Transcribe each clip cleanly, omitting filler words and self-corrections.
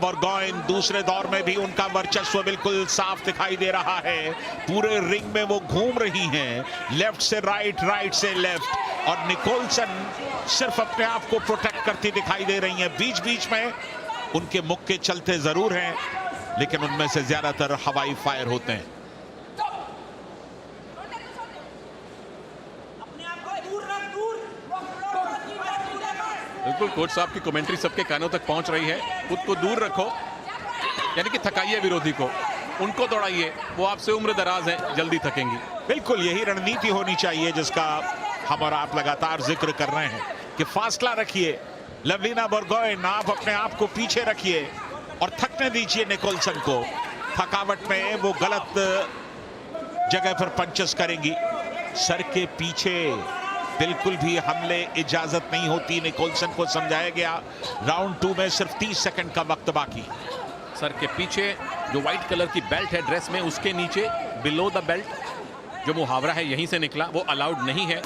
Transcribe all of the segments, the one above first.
बोर्गोइन दूसरे दौर में भी उनका वर्चस्व बिल्कुल साफ दिखाई दे रहा है। पूरे रिंग में वो घूम रही हैं, लेफ्ट से राइट, राइट से लेफ्ट, और निकोलसन सिर्फ अपने आप को प्रोटेक्ट करती दिखाई दे रही हैं। बीच बीच में उनके मुक्के चलते जरूर हैं, लेकिन उनमें से ज्यादातर हवाई फायर होते हैं। बिल्कुल, कोच साहब की कमेंट्री सबके कानों तक पहुंच रही है। खुद को दूर रखो, यानी कि थकाइए विरोधी को, उनको दौड़ाइए, वो आपसे उम्र दराज है, जल्दी थकेंगी। बिल्कुल यही रणनीति होनी चाहिए जिसका हम और आप लगातार जिक्र कर रहे हैं कि फासला रखिए। लवलीना बोर्गोइन, आप अपने आप को पीछे रखिए और थकने दीजिए निकोलसन को। थकावट में वो गलत जगह पर पंचेस करेंगी। सर के पीछे बिल्कुल भी हमले इजाजत नहीं होती, निकोलसन को समझाया गया। राउंड 2 में सिर्फ 30 सेकंड का वक्त बाकी। सर के पीछे जो व्हाइट कलर की बेल्ट है ड्रेस में, उसके नीचे बिलो द बेल्ट जो मुहावरा है यहीं से निकला, वो अलाउड नहीं है।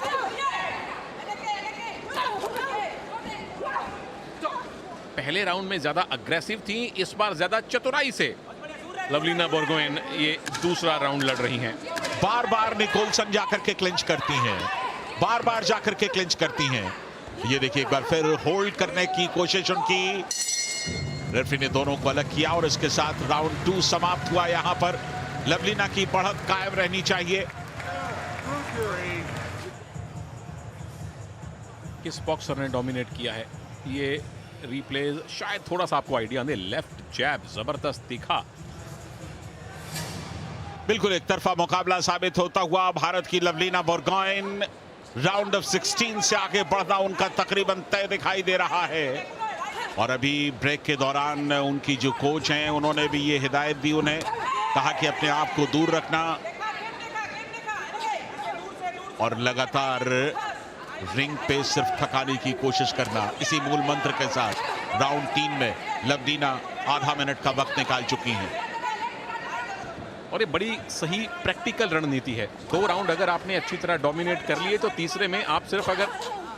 पहले राउंड में ज्यादा अग्रेसिव थी, इस बार ज्यादा चतुराई से लवलीना बोर्गोइन ये दूसरा राउंड लड़ रही हैं। बार बार निकोलसन जाकर के क्लिंच करती हैं, बार बार जाकर के क्लिंच करती हैं। ये देखिए, एक बार फिर होल्ड करने की कोशिश उनकी। रेफरी ने दोनों को अलग किया और इसके साथ राउंड 2 समाप्त हुआ। यहां पर लवलीना की बढ़त कायम रहनी चाहिए। किस बॉक्सर ने डोमिनेट किया है, ये रिप्लेज शायद थोड़ा सा आपको आइडिया दे। लेफ्ट जैब जबरदस्त तीखा। बिल्कुल एक तरफा मुकाबला साबित होता हुआ भारत की लवलीना बोर्गोइन राउंड ऑफ 16 से आगे बढ़ना उनका तकरीबन तय दिखाई दे रहा है। और अभी ब्रेक के दौरान उनकी जो कोच हैं उन्होंने भी ये हिदायत दी उन्हें, कहा कि अपने आप को दूर रखना और लगातार रिंग पे सिर्फ थकाने की कोशिश करना। इसी मूल मंत्र के साथ राउंड 3 में लवलीना आधा मिनट का वक्त निकाल चुकी हैं। और ये बड़ी सही प्रैक्टिकल रणनीति है। 2 राउंड अगर आपने अच्छी तरह डोमिनेट कर लिए तो तीसरे में आप सिर्फ अगर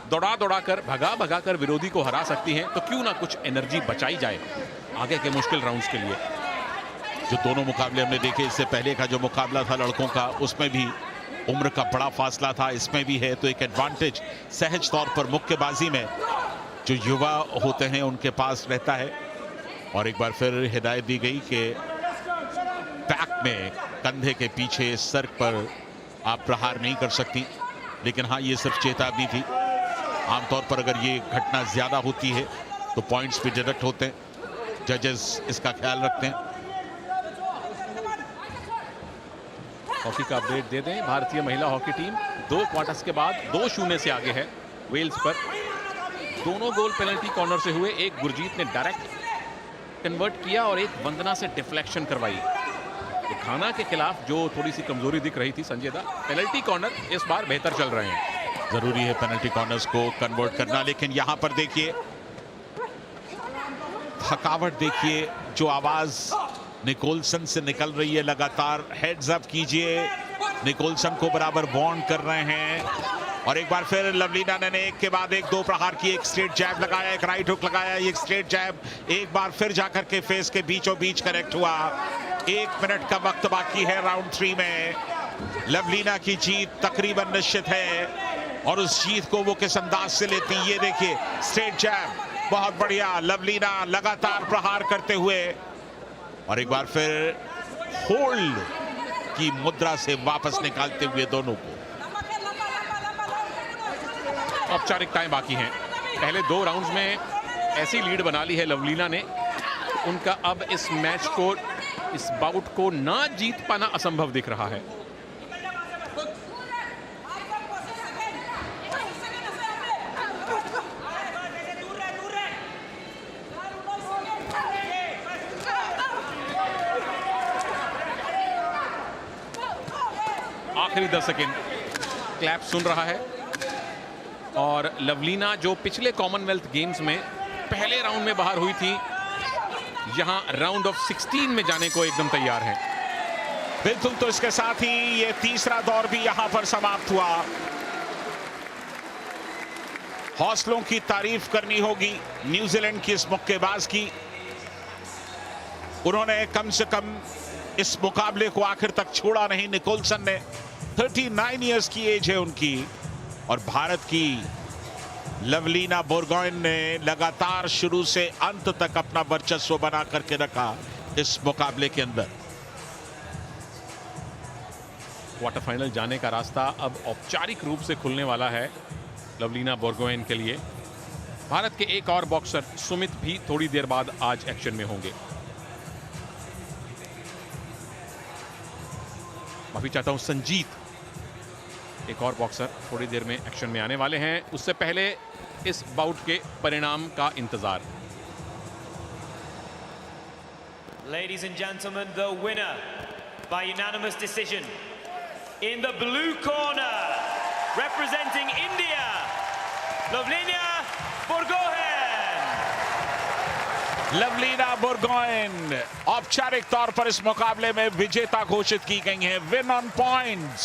दौड़ा कर भगा कर विरोधी को हरा सकती हैं, तो क्यों ना कुछ एनर्जी बचाई जाए आगे के मुश्किल राउंड्स के लिए। जो दोनों मुकाबले हमने देखे, इससे पहले का जो मुकाबला था लड़कों का, उसमें भी उम्र का बड़ा फासला था, इसमें भी है। तो एक एडवांटेज सहज तौर पर मुक्केबाजी में जो युवा होते हैं उनके पास रहता है। और एक बार फिर हिदायत दी गई कि बैक में, कंधे के पीछे, सर पर आप प्रहार नहीं कर सकती। लेकिन हाँ, ये सिर्फ चेतावनी थी। आमतौर पर अगर ये घटना ज्यादा होती है तो पॉइंट्स भी डिडक्ट होते हैं। जजेस इसका ख्याल रखते हैं। हॉकी का अपडेट दे दें। भारतीय महिला हॉकी टीम 2 क्वार्टर्स के बाद 2-0 से आगे है वेल्स पर। दोनों गोल पेनल्टी कॉर्नर से हुए। एक गुरजीत ने डायरेक्ट कन्वर्ट किया और एक वंदना से डिफ्लेक्शन करवाई। तो घाना के खिलाफ जो थोड़ी सी कमजोरी दिख रही थी संजय दा, पेनल्टी कॉर्नर इस बार बेहतर चल रहे हैं। जरूरी है पेनल्टी कॉर्नर्स को कन्वर्ट करना, लेकिन यहां पर देखिए थकावट, देखिए जो आवाज निकोलसन से निकल रही है लगातार। हेड्स अप कीजिए, निकोलसन को बराबर वार्न कर रहे हैं। और एक बार फिर लवलीना ने एक के बाद एक 2 प्रहार किए। एक स्ट्रेट जैब लगाया, एक राइट हुक लगाया, एक स्ट्रेट जैब, एक बार फिर जाकर के फेस के बीचों बीच कनेक्ट हुआ। 1 मिनट का वक्त बाकी है राउंड 3 में। लवलीना की जीत तकरीबन निश्चित है और उस जीत को वो किस अंदाज से लेती, ये देखिए। स्ट्रेट जैब, बहुत बढ़िया। लवलीना लगातार प्रहार करते हुए और एक बार फिर होल्ड की मुद्रा से वापस निकालते हुए दोनों को। औपचारिकताएं बाकी हैं। पहले 2 राउंड्स में ऐसी लीड बना ली है लवलीना ने, उनका अब इस मैच को, इस बाउट को ना जीत पाना असंभव दिख रहा है। आखिरी 10 सेकेंड, क्लैप सुन रहा है। और लवलीना जो पिछले कॉमनवेल्थ गेम्स में पहले राउंड में बाहर हुई थी, यहां राउंड ऑफ 16 में जाने को एकदम तैयार है। बिल्कुल, तो इसके साथ ही ये तीसरा दौर भी यहां पर समाप्त हुआ। हौसलों की तारीफ करनी होगी न्यूजीलैंड की इस मुक्केबाज की, उन्होंने कम से कम इस मुकाबले को आखिर तक छोड़ा नहीं। निकोलसन ने 39 इयर्स की एज है उनकी, और भारत की लवलीना बोरगोहेन ने लगातार शुरू से अंत तक अपना वर्चस्व बना करके रखा इस मुकाबले के अंदर। क्वार्टर फाइनल जाने का रास्ता अब औपचारिक रूप से खुलने वाला है लवलीना बोरगोहेन के लिए। भारत के एक और बॉक्सर सुमित भी थोड़ी देर बाद आज एक्शन में होंगे। माफी चाहता हूं, संजीत एक और बॉक्सर थोड़ी देर में एक्शन में आने वाले हैं। उससे पहले इस बाउट के परिणाम का इंतजार। Ladies and gentlemen, the winner by unanimous decision in the blue corner, representing India, Lavlina Borgohain. Lovlina Borgohain औपचारिक तौर पर इस मुकाबले में विजेता घोषित की गई हैं। Win on points.